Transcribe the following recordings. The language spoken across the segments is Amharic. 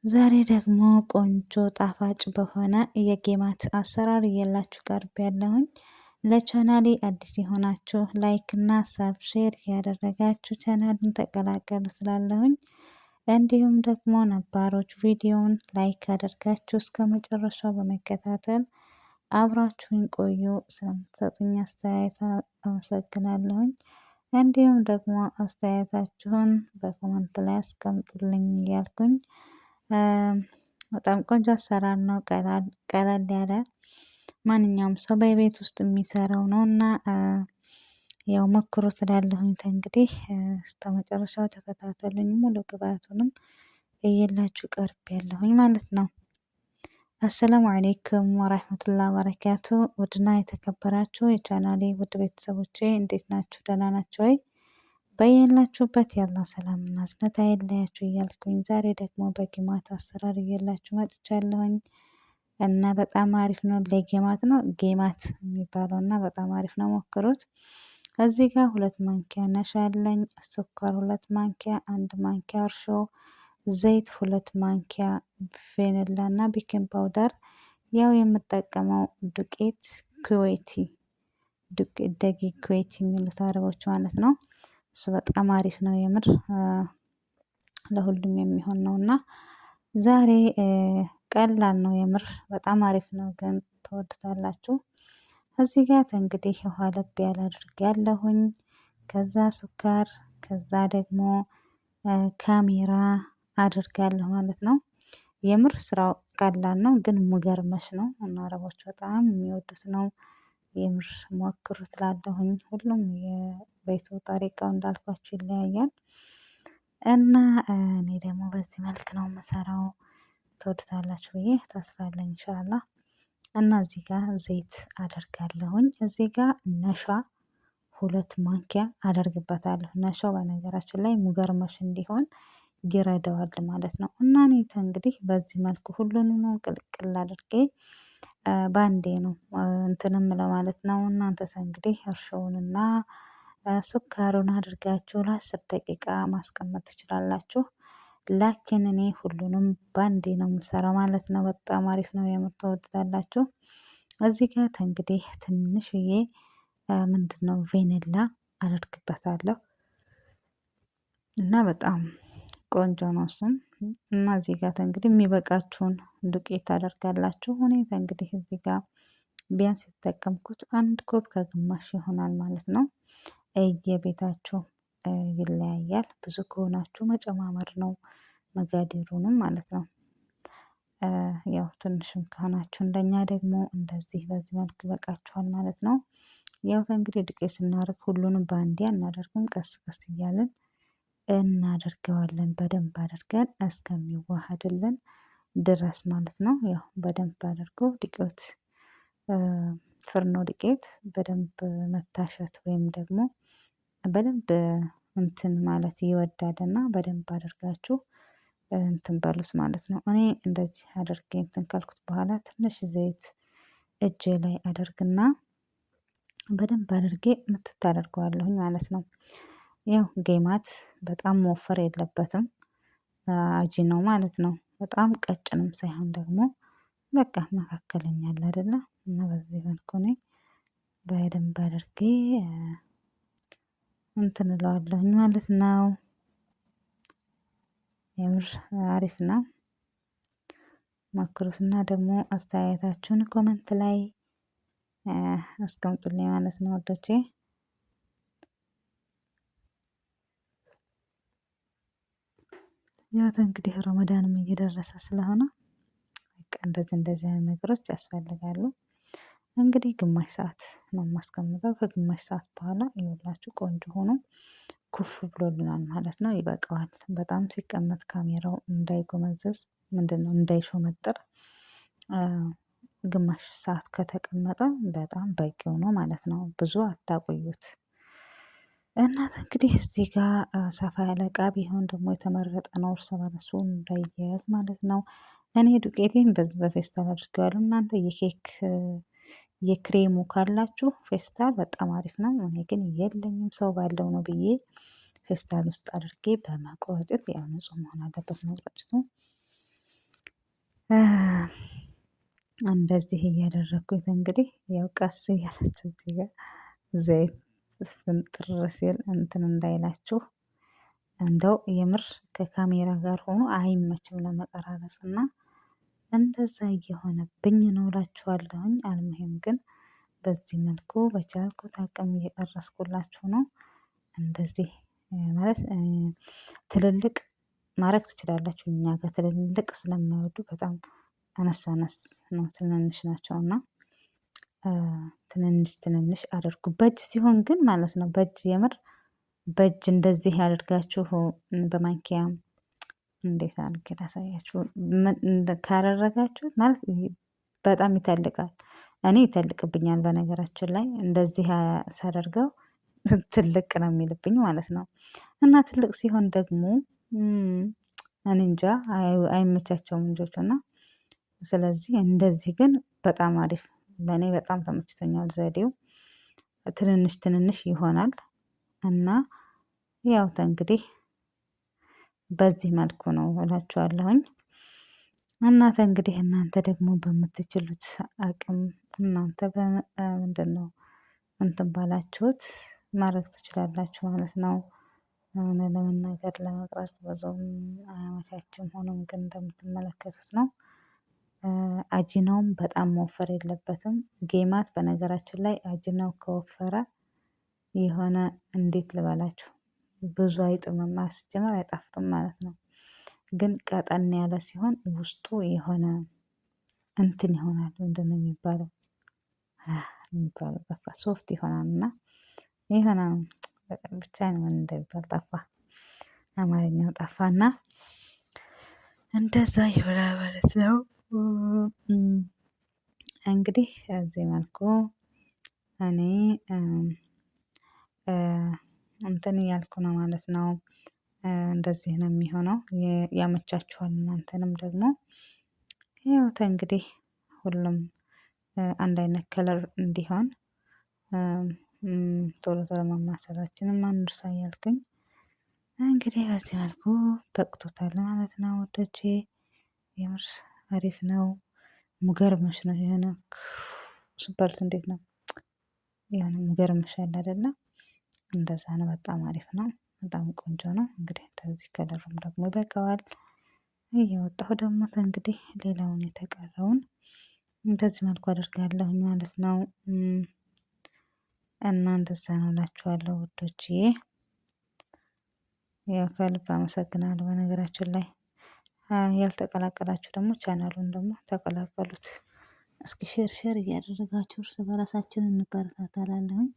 ዛሬ ደግሞ ቆንጆ ጣፋጭ በሆነ የጌማት አሰራር እየላችሁ ቀርብ ያለሁኝ። ለቻናሌ አዲስ የሆናችሁ ላይክ እና ሳብሼር ያደረጋችሁ ቻናልን ተቀላቀሉ ስላለሁኝ፣ እንዲሁም ደግሞ ነባሮች ቪዲዮውን ላይክ አድርጋችሁ እስከ መጨረሻው በመከታተል አብራችሁን ቆዩ። ስለምትሰጡኝ አስተያየት አመሰግናለሁኝ። እንዲሁም ደግሞ አስተያየታችሁን በኮመንት ላይ አስቀምጡልኝ እያልኩኝ በጣም ቆንጆ አሰራር ነው። ቀለል ያለ ማንኛውም ሰው በቤት ውስጥ የሚሰራው ነውና ያው ሞክሩ ስላለሁኝ እንግዲህ እስከመጨረሻው ተከታተሉኝ። ሙሉ ግብአቱንም እየላችሁ ቀርብ ያለሁኝ ማለት ነው። አሰላሙ አለይኩም ወራህመቱላሂ ወበረካቱ። ውድና የተከበራችሁ የቻናሌ ውድ ቤተሰቦቼ እንዴት ናችሁ? ደህና ናችሁ ወይ? በያላችሁበት ያለው ሰላምና እዝነት አይለያችሁ እያልኩኝ ዛሬ ደግሞ በጌማት አሰራር እየላችሁ መጥቻለሁኝ እና በጣም አሪፍ ነው። ለጌማት ነው ጌማት የሚባለው እና በጣም አሪፍ ነው፣ ሞክሩት። እዚህ ጋር 2 ማንኪያ ነሻ አለኝ፣ ስኳር 2 ማንኪያ፣ 1 ማንኪያ እርሾ፣ ዘይት 2 ማንኪያ፣ ቬኒላ እና ቤኪንግ ፓውደር። ያው የምጠቀመው ዱቄት ኩዌቲ ደቂቅ ኩዌቲ የሚሉት አረቦች ማለት ነው። እሱ በጣም አሪፍ ነው የምር ለሁሉም የሚሆን ነውና ዛሬ ቀላል ነው የምር በጣም አሪፍ ነው፣ ግን ትወዱታላችሁ። እዚህ ጋር እንግዲህ ውሃ ለብ ያለ አድርጌያለሁኝ። ከዛ ስኳር፣ ከዛ ደግሞ ካሜራ አድርጋለሁ ማለት ነው። የምር ስራው ቀላል ነው፣ ግን ሙገርመሽ ነው እና አረቦች በጣም የሚወዱት ነው። የምር ሞክሩት እላለሁኝ። ሁሉም የቤቱ ጠሪቃው እንዳልኳችሁ ይለያያል እና እኔ ደግሞ በዚህ መልክ ነው የምሰራው። ትወዱታላችሁ ብዬ ተስፋ አለኝ ኢንሻአላህ። እና እዚህ ጋር ዘይት አደርጋለሁኝ። እዚህ ጋር ነሻ 2 ማንኪያ አደርግበታለሁ። ነሻው በነገራችን ላይ ሙገርመሽ እንዲሆን ይረዳዋል ማለት ነው። እና እኔ እንግዲህ በዚህ መልኩ ሁሉንም ነው ቅልቅል አድርጌ ባንዴ ነው እንትንም ለማለት ነው። እናንተስ እንግዲህ እርሾውንና ሱካሩን አድርጋችሁ ለ10 ደቂቃ ማስቀመጥ ትችላላችሁ። ላኪን እኔ ሁሉንም ባንዴ ነው የምሰራው ማለት ነው። በጣም አሪፍ ነው፣ የምትወዱታላችሁ። እዚህ ጋር እንግዲህ ትንሽዬ ምንድነው ቬኒላ አደርግበታለሁ እና በጣም ቆንጆ ነው እሱም። እና እዚህ ጋር እንግዲህ የሚበቃችሁን ዱቄት ታደርጋላችሁ። እኔ እንግዲህ እዚህ ጋር ቢያንስ የተጠቀምኩት 1 ኮብ ከግማሽ ይሆናል ማለት ነው። የቤታችሁ ይለያያል። ብዙ ከሆናችሁ መጨማመር ነው መጋዲሩንም ማለት ነው። ያው ትንሽም ከሆናችሁ እንደኛ ደግሞ እንደዚህ በዚህ መልኩ ይበቃችኋል ማለት ነው። ያው እንግዲህ ዱቄት ስናደርግ ሁሉንም በአንዴ አናደርግም፣ ቀስ ቀስ እያልን እናደርገዋለን በደንብ አድርገን እስከሚዋሃድልን ድረስ ማለት ነው። ያው በደንብ አድርጎ ዱቄት ፍርኖ ዱቄት በደንብ መታሸት ወይም ደግሞ በደንብ እንትን ማለት ይወዳልና በደንብ አድርጋችሁ እንትን በሉት ማለት ነው። እኔ እንደዚህ አድርጌ እንትን ካልኩት በኋላ ትንሽ ዘይት እጄ ላይ አደርግና በደንብ አድርጌ ምትት አደርገዋለሁኝ ማለት ነው። ያው ጌማት በጣም መወፈር የለበትም፣ አጂ ነው ማለት ነው። በጣም ቀጭንም ሳይሆን ደግሞ በቃ መካከለኛ አለ አይደለ? እና በዚህ መልኩ እኔ በደንብ አድርጌ እንትን እለዋለሁኝ ማለት ነው። የምር አሪፍ ነው፣ ሞክሩትና ደግሞ አስተያየታችሁን ኮመንት ላይ አስቀምጡልኝ ማለት ነው ወዶቼ። ያው እንግዲህ ረመዳንም እየደረሰ ስለሆነ በቃ እንደዚህ አይነት ነገሮች ያስፈልጋሉ። እንግዲህ ግማሽ ሰዓት ነው የማስቀምጠው። ከግማሽ ሰዓት በኋላ ይኸውላችሁ ቆንጆ ሆኖ ኩፍ ብሎልናል ማለት ነው። ይበቃዋል። በጣም ሲቀመጥ ካሜራው እንዳይጎመዘዝ ምንድነው እንዳይሾመጥር ግማሽ ሰዓት ከተቀመጠ በጣም በቂው ነው ማለት ነው። ብዙ አታቆዩት። እና እንግዲህ እዚህ ጋር ሰፋ ያለ እቃ ቢሆን ደግሞ የተመረጠ ነው፣ እርስ በርሱ እንዳይያያዝ ማለት ነው። እኔ ዱቄቴን በዚህ በፌስታል አድርጌዋለሁ። እናንተ የኬክ የክሬሙ ካላችሁ ፌስታል በጣም አሪፍ ነው። እኔ ግን የለኝም፣ ሰው ባለው ነው ብዬ ፌስታል ውስጥ አድርጌ በመቆረጥ ያው ንጹህ መሆን አለበት መቁረጭቱ። እንደዚህ እያደረኩት እንግዲህ ያው ቀስ እያላችሁ እዚህ ጋር ዘይት ስፍንጥር ሲል እንትን እንዳይላችሁ። እንደው የምር ከካሜራ ጋር ሆኖ አይመችም ለመቀራረጽ እና እንደዛ እየሆነብኝ ነው እላችኋለሁኝ። አልሙሂም ግን በዚህ መልኩ በቻልኩት አቅም እየቀረስኩላችሁ ነው። እንደዚህ ማለት ትልልቅ ማድረግ ትችላላችሁ። እኛ ጋር ትልልቅ ስለማይወዱ በጣም አነስ አነስ ነው፣ ትንንሽ ናቸው እና ትንንሽ ትንንሽ አድርጉ። በእጅ ሲሆን ግን ማለት ነው በእጅ የምር በእጅ እንደዚህ ያደርጋችሁ በማንኪያ እንዴት አድርጌ ላሳያችሁ ካደረጋችሁት ማለት በጣም ይተልቃል። እኔ ይተልቅብኛል በነገራችን ላይ እንደዚህ ሳደርገው ትልቅ ነው የሚልብኝ ማለት ነው። እና ትልቅ ሲሆን ደግሞ እኔ እንጃ አይመቻቸውም ልጆቹ እና ስለዚህ እንደዚህ ግን በጣም አሪፍ ለኔ በጣም ተመችቶኛል ዘዴው። ትንንሽ ትንንሽ ይሆናል እና ያው እንግዲህ በዚህ መልኩ ነው እላችኋለሁኝ። እና እንግዲህ እናንተ ደግሞ በምትችሉት አቅም እናንተ ምንድነው እንትን ባላችሁት ማድረግ ትችላላችሁ ማለት ነው። ለመናገር ለመቅረጽ ብዙም አያመቻችም። ሆኖም ግን እንደምትመለከቱት ነው። አጂናውም በጣም መወፈር የለበትም። ጌማት በነገራችን ላይ አጂናው ከወፈረ የሆነ እንዴት ልበላችሁ ብዙ አይጥምም፣ ሲጀመር አይጣፍጥም ማለት ነው። ግን ቀጠን ያለ ሲሆን ውስጡ የሆነ እንትን ይሆናል። ምንድነው የሚባለው የሚባለው ጠፋ። ሶፍት ይሆናል እና የሆነ ብቻ ምን እንደሚባል ጠፋ፣ አማርኛው ጠፋና እንደዛ ይሆናል ማለት ነው። እንግዲህ እዚህ መልኩ እኔ እንትን እያልኩ ነው ማለት ነው። እንደዚህ ነው የሚሆነው። ያመቻችኋል እናንተንም ደግሞ ያው እንግዲህ ሁሉም አንድ አይነት ከለር እንዲሆን ቶሎ ቶሎ ማማሰላችንን አንርሳ እያልኩኝ እንግዲህ በዚህ መልኩ በቅቶታል ማለት ነው ውዶቼ። የምር አሪፍ ነው። ሙገርመሽ ነው የሆነ ስባልት እንዴት ነው የሆነ ሙገርመሽ አለ አይደለ? እንደዛ ነው። በጣም አሪፍ ነው። በጣም ቆንጆ ነው። እንግዲህ እንደዚህ ከለሩም ደግሞ ይበቃዋል። እያወጣሁ ደግሞ እንግዲህ ሌላውን የተቀረውን በዚህ መልኩ አደርጋለሁኝ ማለት ነው። እና እንደዛ ነው እላችኋለሁ ውዶችዬ። ያው ከልብ አመሰግናለሁ። በነገራችን ላይ ያልተቀላቀላችሁ ደግሞ ቻናሉን ደግሞ ተቀላቀሉት። እስኪ ሼር ሼር እያደረጋችሁ እርስ በራሳችን እንበረታታላለሁኝ።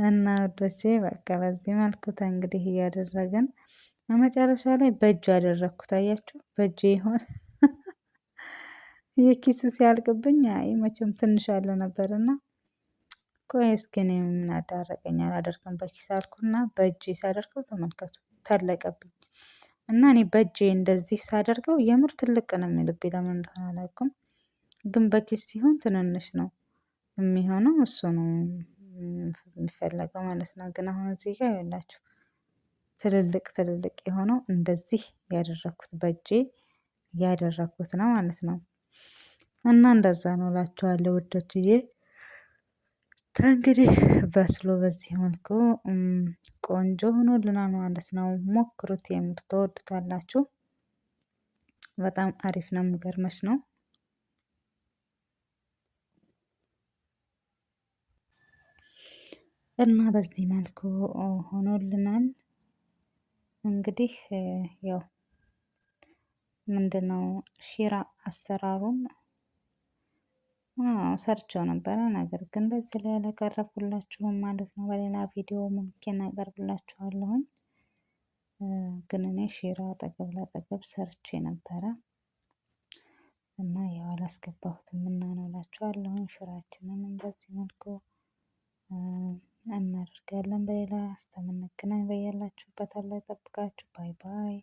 እና ውዶቼ በቃ በዚህ መልኩ እንግዲህ እያደረግን መጨረሻ ላይ በእጁ አደረኩት። አያችሁ በእጄ ይሆን የኪሱ ሲያልቅብኝ አይ መቼም ትንሽ አለ ነበርና ቆይ እስኪ እኔ ምን አዳረቀኝ አላደርግም በኪስ አልኩና በእጄ ሳደርገው ተመልከቱ ተለቀብኝ። እና እኔ በእጄ እንደዚህ ሳደርገው የምር ትልቅ ነው የሚልብኝ ለምን እንደሆነ አላውቅም። ግን በኪስ ሲሆን ትንንሽ ነው የሚሆነው እሱ ነው የሚፈለገው ማለት ነው። ግን አሁን እዚህ ጋር ይኸውላችሁ ትልልቅ ትልልቅ የሆነው እንደዚህ ያደረኩት በእጄ ያደረኩት ነው ማለት ነው። እና እንደዛ ነው እላችኋለሁ ውዶችዬ። ከእንግዲህ በስሎ በዚህ መልኩ ቆንጆ ሆኖልናል ማለት ነው። ሞክሩት፣ የምር ትወዱታላችሁ። በጣም አሪፍ ነው፣ የሚገርመሽ ነው። እና በዚህ መልኩ ሆኖልናል። እንግዲህ ያው ምንድነው ሺራ አሰራሩን ሰርቼው ነበረ። ነገር ግን በዚህ ላይ አላቀረብኩላችሁም ማለት ነው። በሌላ ቪዲዮ ሙምኪን አቀርብላችኋለሁኝ። ግን እኔ ሺራ አጠገብ ላጠገብ ሰርቼ ነበረ እና ያው አላስገባሁትም እና ነው እላችኋለሁኝ። ሽራችንንም በዚህ መልኩ እናደርጋለን። በሌላ እስከምንገናኝ በያላችሁበት አላህ ይጠብቃችሁ። ባይ ባይ።